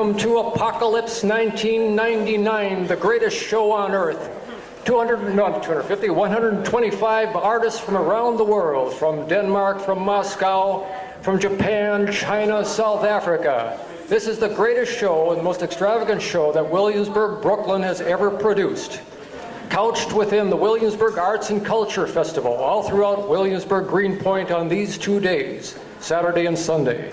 Welcome to Apocalypse 1999, the greatest show on earth. 125 artists from around the world, from Denmark, from Moscow, from Japan, China, South Africa. This is the greatest show and most extravagant show that Williamsburg, Brooklyn has ever produced. Couched within the Williamsburg Arts and Culture Festival, all throughout Williamsburg Greenpoint on these 2 days, Saturday and Sunday.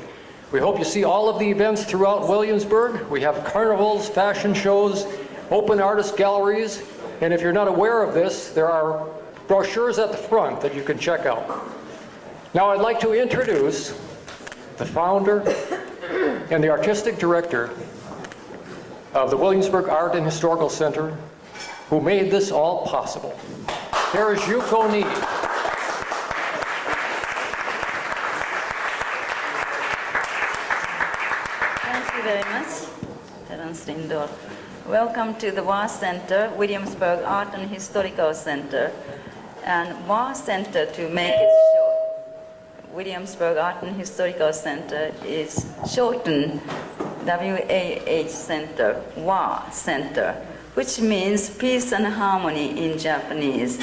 We hope you see all of the events throughout Williamsburg. We have carnivals, fashion shows, open artist galleries, and if you're not aware of this, there are brochures at the front that you can check out. Now I'd like to introduce the founder and the artistic director of the Williamsburg Art and Historical Center, who made this all possible. There is Yuko Nii. Thank you very much, Terence Lindor. Welcome to the Wallah Center, Williamsburg Art and Historical Center. And Wallah Center, to make it short, Williamsburg Art and Historical Center is shortened WAH Center, Wallah Center, which means peace and harmony in Japanese.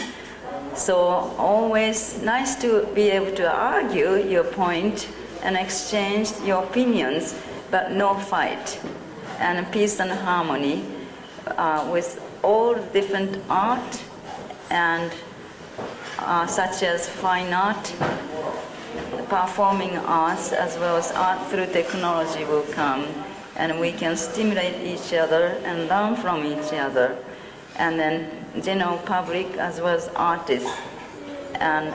So always nice to be able to argue your point and exchange your opinions, but no fight. And peace and harmony with all different art and such as fine art, performing arts, as well as art through technology will come, and we can stimulate each other and learn from each other, and then general public as well as artists and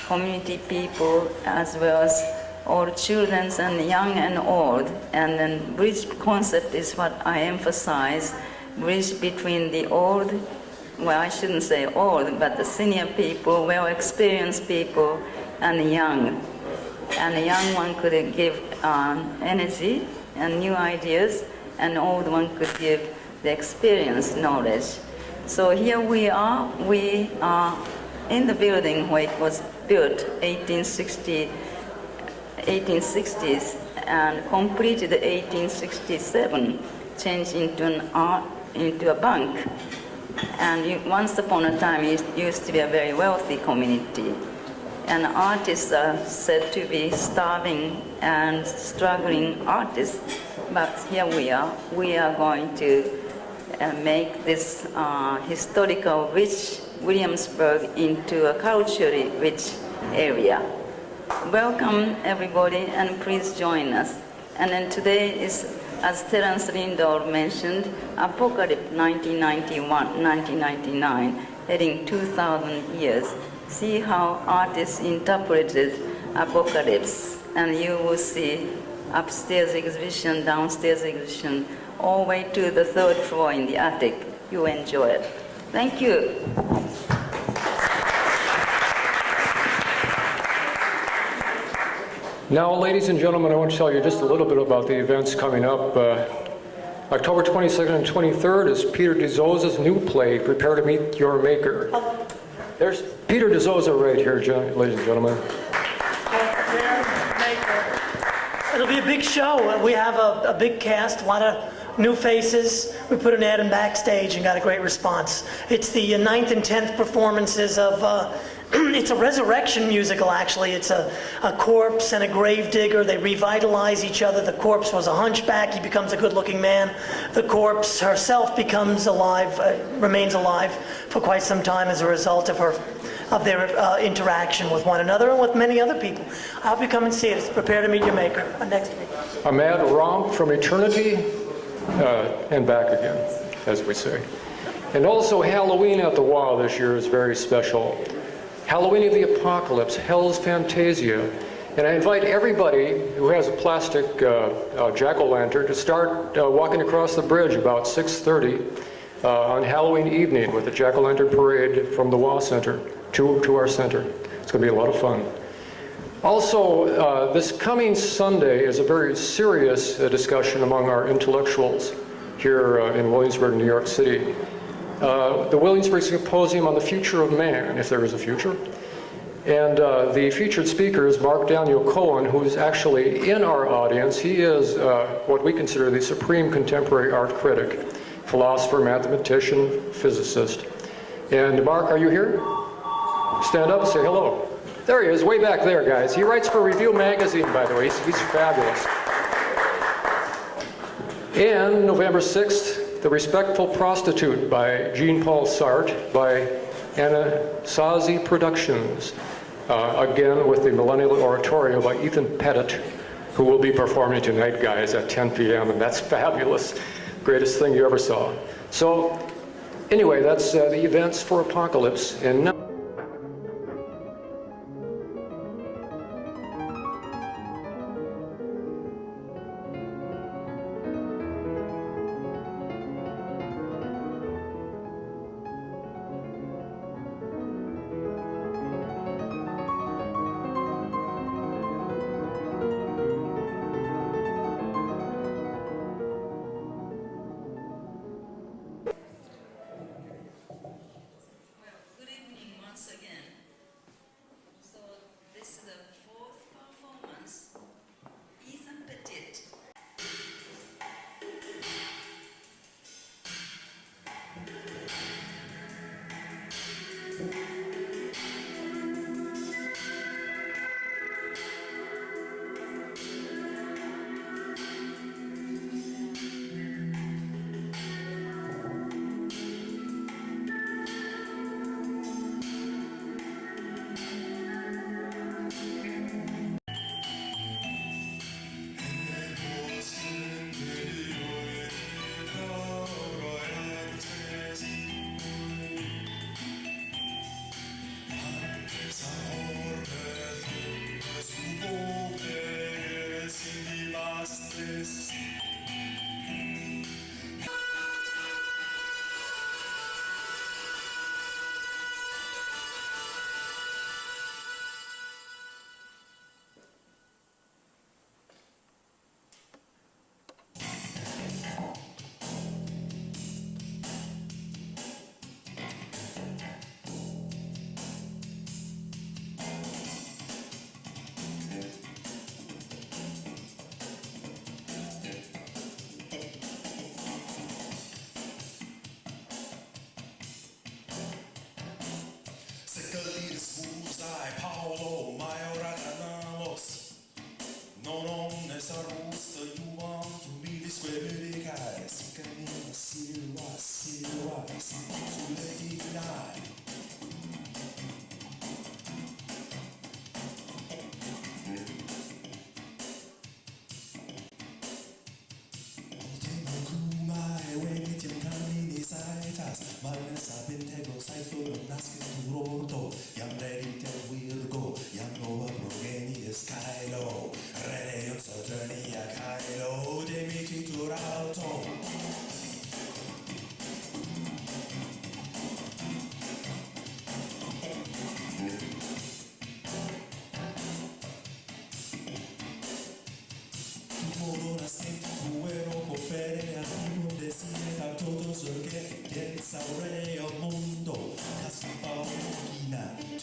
community people as well as all children and young and old. And then bridge concept is what I emphasize, bridge between the old, well, I shouldn't say old, but the senior people, well-experienced people, and the young. And the young one could give energy and new ideas, and the old one could give the experience, knowledge. So here we are in the building where it was built, 1860s, and completed 1867, changed into a bank. And once upon a time, it used to be a very wealthy community. And artists are said to be starving and struggling artists, but here we are going to make this historical rich Williamsburg into a culturally rich area. Welcome everybody, and please join us. And then today is, as Terence Lindor mentioned, Apocalypse 1999, heading 2,000 years. See how artists interpreted Apocalypse, and you will see upstairs exhibition, downstairs exhibition, all the way to the 3rd floor in the attic. You enjoy it. Thank you. Now, ladies and gentlemen, I want to tell you just a little bit about the events coming up. October 22nd and 23rd is Peter de Souza's new play, Prepare to Meet Your Maker. There's Peter de Souza right here, ladies and gentlemen. It'll be a big show. We have a big cast, a lot of new faces. We put an ad in backstage and got a great response. It's the 9th and 10th performances of, it's a resurrection musical, actually. It's a corpse and a grave digger. They revitalize each other. The corpse was a hunchback. He becomes a good-looking man. The corpse herself becomes alive, remains alive for quite some time as a result of their interaction with one another and with many other people. I hope you come and see it. It's Prepare to Meet Your Maker. Next week. A mad romp from eternity and back again, as we say. And also Halloween at the Wallah this year is very special. Halloween of the Apocalypse, Hell's Fantasia. And I invite everybody who has a plastic jack-o'-lantern to start walking across the bridge about 6:30 on Halloween evening with the jack-o'-lantern parade from the Wallah Center to our center. It's going to be a lot of fun. Also, this coming Sunday is a very serious discussion among our intellectuals here in Williamsburg, New York City. The Williamsburg Symposium on the Future of Man, if there is a future. And the featured speaker is Mark Daniel Cohen, who's actually in our audience. He is what we consider the supreme contemporary art critic, philosopher, mathematician, physicist. And Mark, are you here? Stand up and say hello. There he is, way back there, guys. He writes for Review Magazine, by the way. He's fabulous. And November 6th, The Respectful Prostitute by Jean-Paul Sartre by Anasazi Productions. Again, with the Millennial Oratorio by Ethan Pettit, who will be performing tonight, guys, at 10 p.m., and that's fabulous. Greatest thing you ever saw. So, anyway, that's the events for Apocalypse. And now Saureo mundo, casi pa'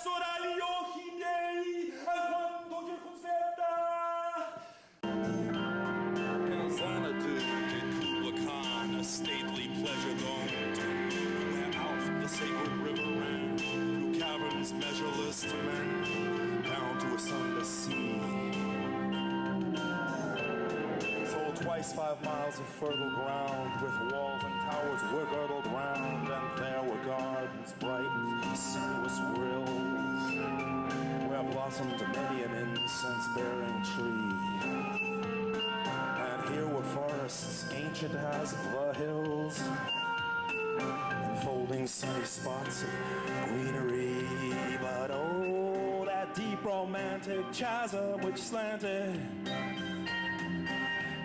sorali orchidei quando circumspetta. Xanadu in Kubla Khan, a stately pleasure dome, where out the sacred river ran, through caverns measureless to men, down to a sunless sea. So twice 5 miles of fertile ground, with walls and towers were girdled round, and there were gardens bright with sinuous rills, where blossomed many an incense-bearing tree. And here were forests ancient as the hills, enfolding sunny spots of greenery. But oh, that deep romantic chasm which slanted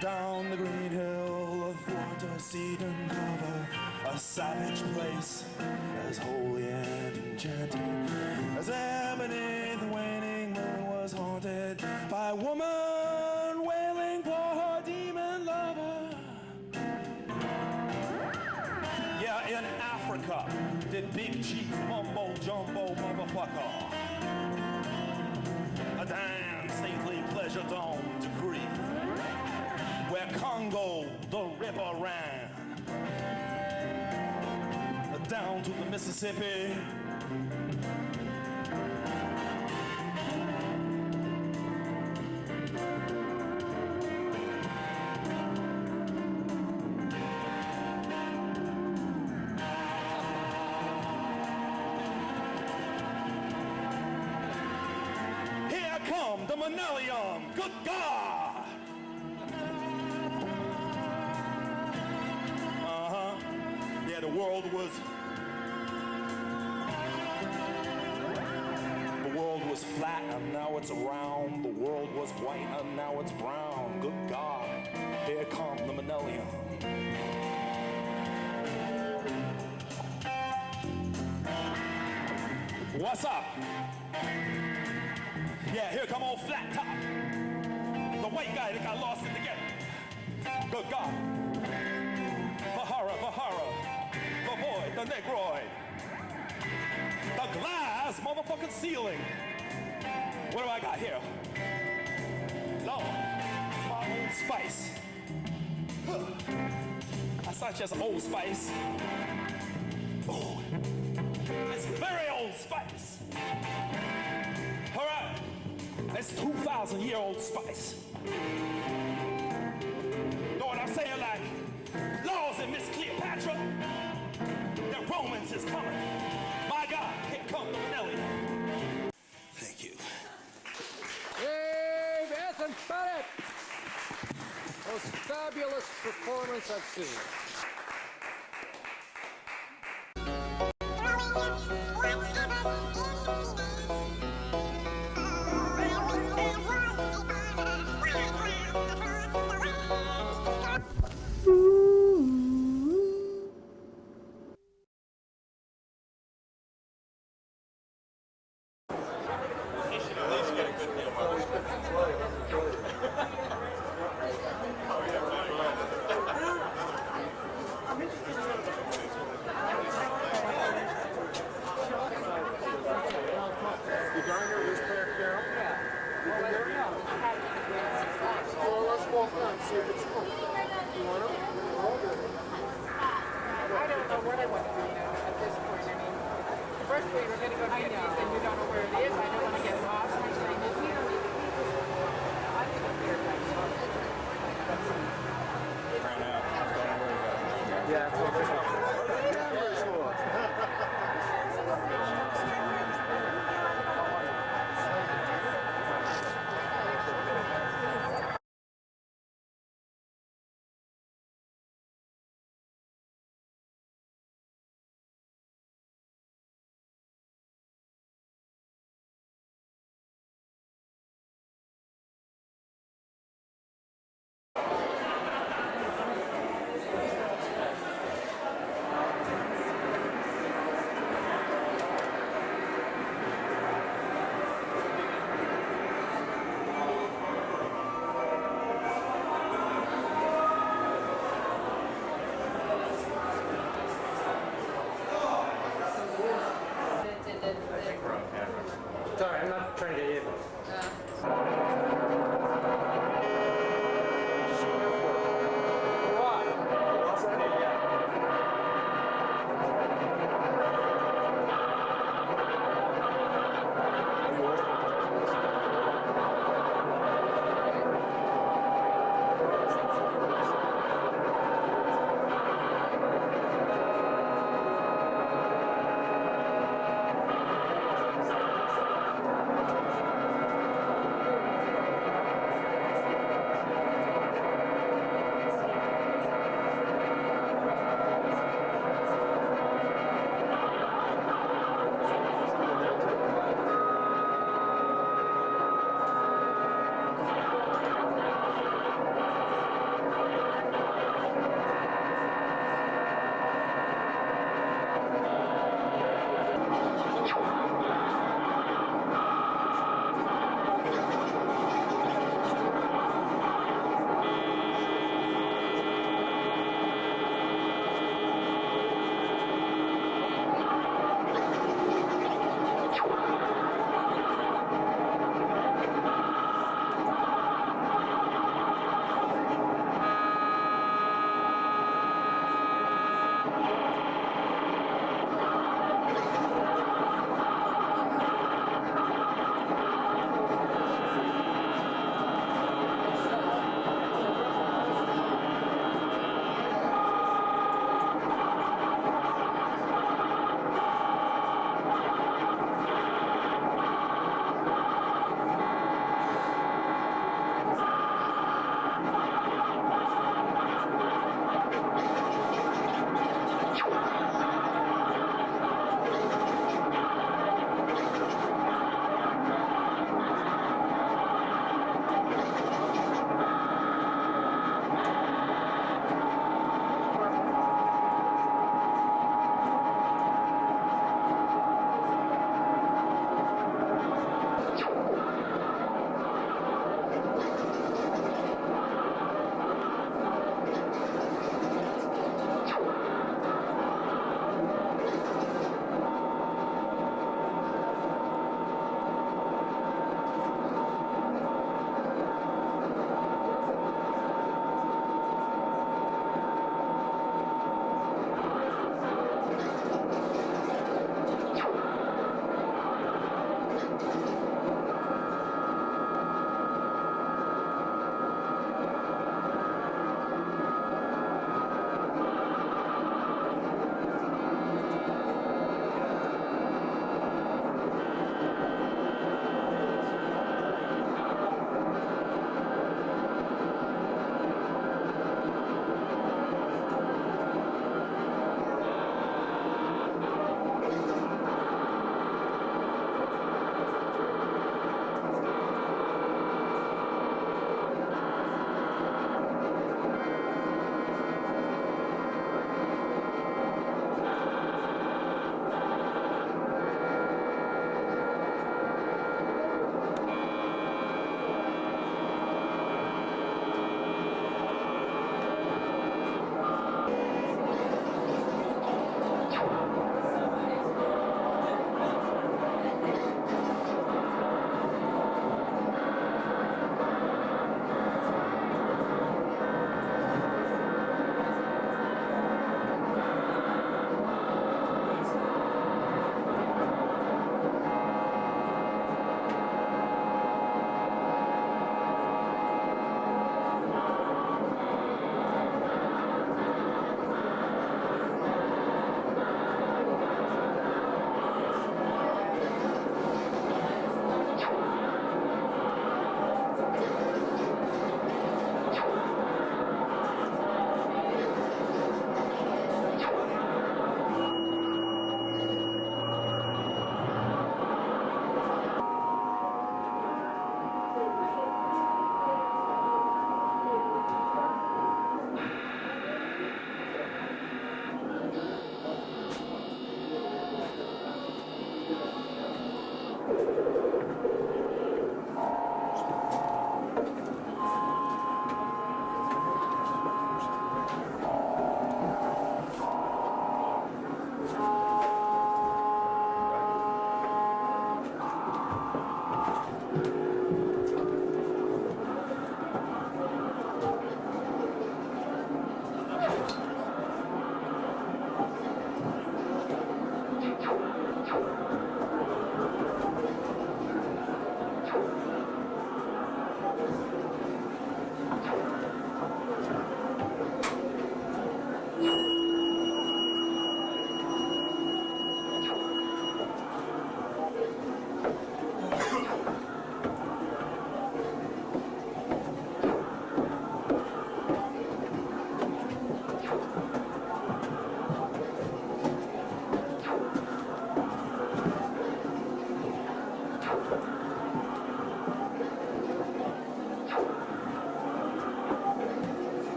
down the green hill of water, seed and cover, a savage place as holy and enchanting as ebony the waning moon was haunted by a woman wailing for her demon lover. Yeah, in Africa, did Big Chief Mumbo Jumbo Motherfucker a damn stately pleasure dome decree, where Congo the river ran down to the Mississippi. Here come the Manelium, good God! Yeah, the world was flat and now it's round. The world was white and now it's brown. Good God, here come the Manelium. What's up? Yeah, here come old Flat Top, the white guy that got lost in the ghetto. Good God. Vahara, the boy, the negroid, the glass motherfucking ceiling. What do I got here? Lord, it's my Old Spice. That's not just Old Spice. Oh, it's very Old Spice. All right, it's 2,000-year-old spice. Know what I'm saying? Like, laws and Miss Cleopatra, the Romans is coming. My God, here come the Manelium. Thank you. Dave Anthony Bennett! Most fabulous performance I've seen. Sorry, I'm not trying to get you.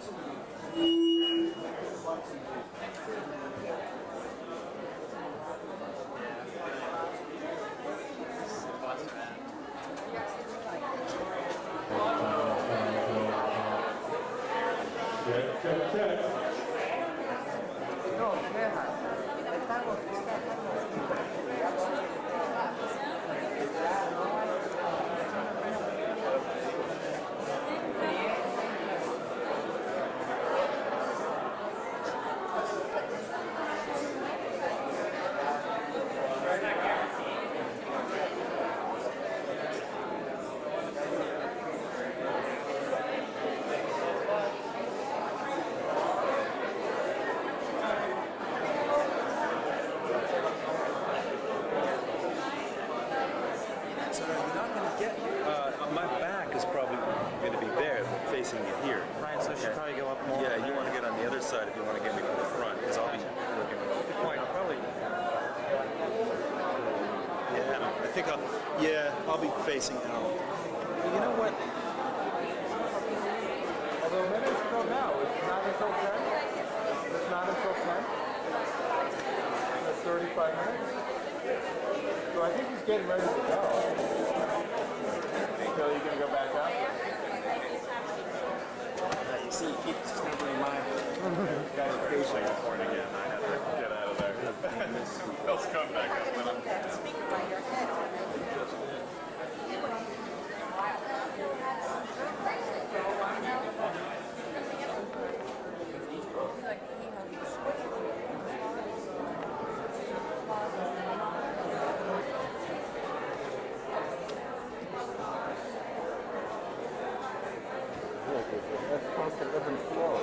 So you're not going to get, my back is probably going to be there, facing you here. Right, so I should probably go up more. Yeah, you want to get on the other side if you want to get me from the front, because I'll be looking. Good point. I'll probably. Yeah, I think I'll be facing out. You know what? Although minutes from now, it's not until 10. It's not until 10. That's 35 minutes. So I think he's getting ready to go. So you're going to go back up? You see, you keep distinctly in mind. Guys, patient. Born again. I have to get out of there. Let's come back up. That's supposed to ebb and flow.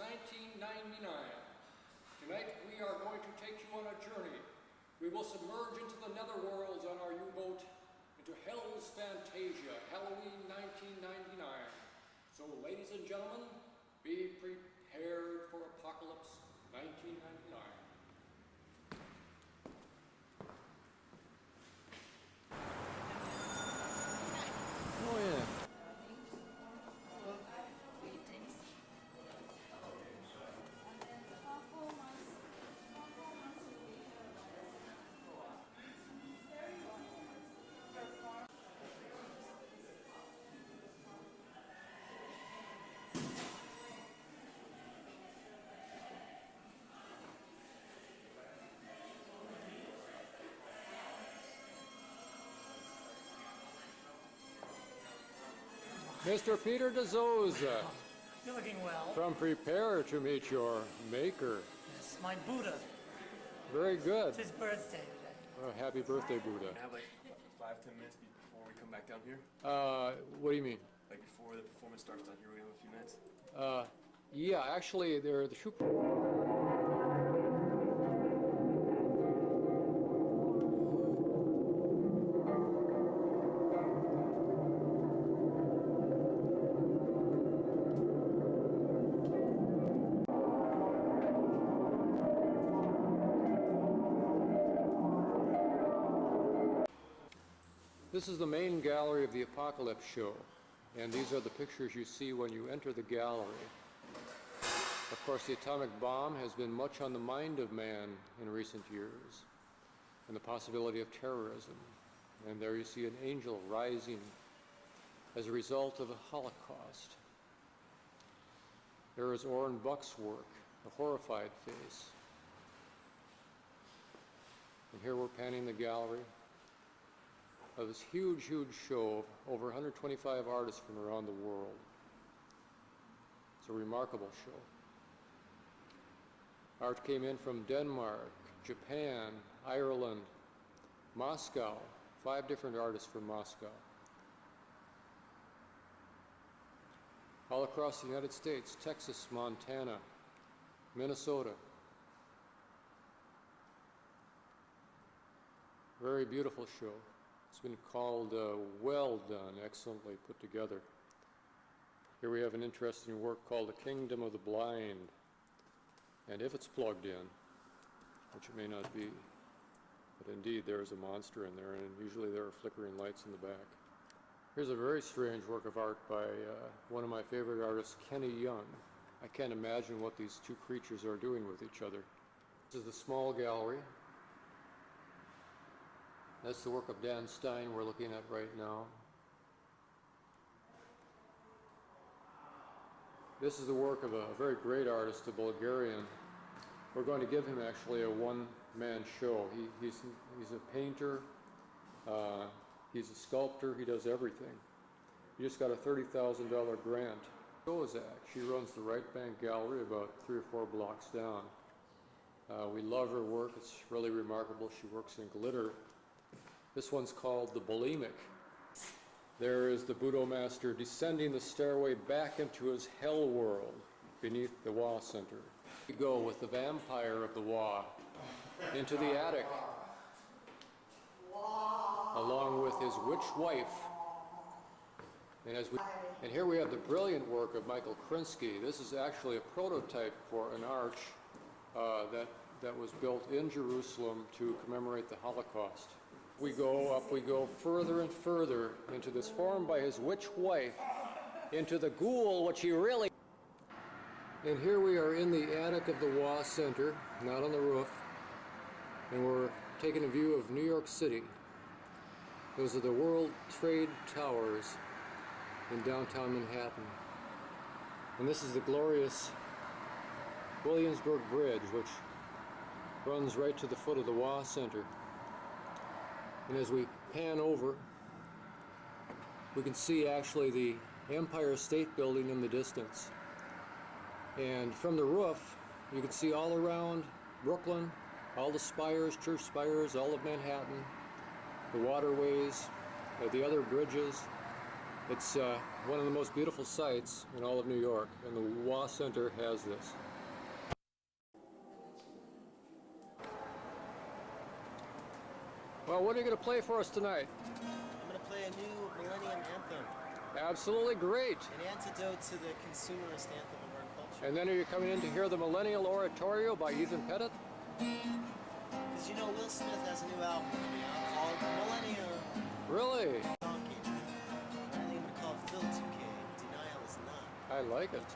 1999. Tonight we are going to take you on a journey. We will submerge into the netherworlds on our U-boat, into Hell's Fantasia, Halloween 1999. So ladies and gentlemen, be prepared for Apocalypse 1999. Oh yeah. Mr. Peter DeZoza, You're looking well. come prepare to meet your maker. Yes, my Buddha. Very good. It's his birthday today. Oh, happy birthday, Buddha. Have like 5-10 minutes before we come back down here. What do you mean? Like before the performance starts down here, we have a few minutes. Yeah, actually, the shoe. This is the main gallery of the Apocalypse show, and these are the pictures you see when you enter the gallery. Of course, the atomic bomb has been much on the mind of man in recent years, and the possibility of terrorism. And there you see an angel rising as a result of a Holocaust. There is Orrin Buck's work, a horrified face. And here we're panning the gallery of this huge, huge show of over 125 artists from around the world. It's a remarkable show. Art came in from Denmark, Japan, Ireland, Moscow, 5 different artists from Moscow. All across the United States, Texas, Montana, Minnesota. Very beautiful show. It's been called well done, excellently put together. Here we have an interesting work called The Kingdom of the Blind. And if it's plugged in, which it may not be, but indeed there is a monster in there, and usually there are flickering lights in the back. Here's a very strange work of art by one of my favorite artists, Kenny Young. I can't imagine what these two creatures are doing with each other. This is the small gallery. That's the work of Dan Stein we're looking at right now. This is the work of a very great artist, a Bulgarian. We're going to give him actually a one-man show. He's a painter, he's a sculptor, he does everything. He just got a $30,000 grant. Kozak, she runs the Right Bank Gallery about 3 or 4 blocks down. We love her work, it's really remarkable. She works in glitter. This one's called The Bulimic. There is the Budo Master descending the stairway back into his hell world beneath the Wallah Center. We go with the vampire of the Wallah into the attic, along with his witch wife. And here we have the brilliant work of Michael Krinsky. This is actually a prototype for an arch that was built in Jerusalem to commemorate the Holocaust. We go further and further into this, formed by his witch wife, into the ghoul, which he really... And here we are in the attic of the Wallah Center, not on the roof, and we're taking a view of New York City. Those are the World Trade Towers in downtown Manhattan. And this is the glorious Williamsburg Bridge, which runs right to the foot of the Wallah Center. And as we pan over, we can see actually the Empire State Building in the distance. And from the roof, you can see all around Brooklyn, all the spires, church spires, all of Manhattan, the waterways, the other bridges. It's one of the most beautiful sights in all of New York, and the Wallah Center has this. Well, what are you going to play for us tonight? I'm going to play a new Millennium Anthem, Absolutely great. an antidote to the consumerist anthem of our culture. And then are you coming in to hear the Millennial Oratorio by Ethan Pettit? Because you know Will Smith has a new album coming out called Millennium Really? Donkey. I think it's called Phil 2K. Denial is not. I like it.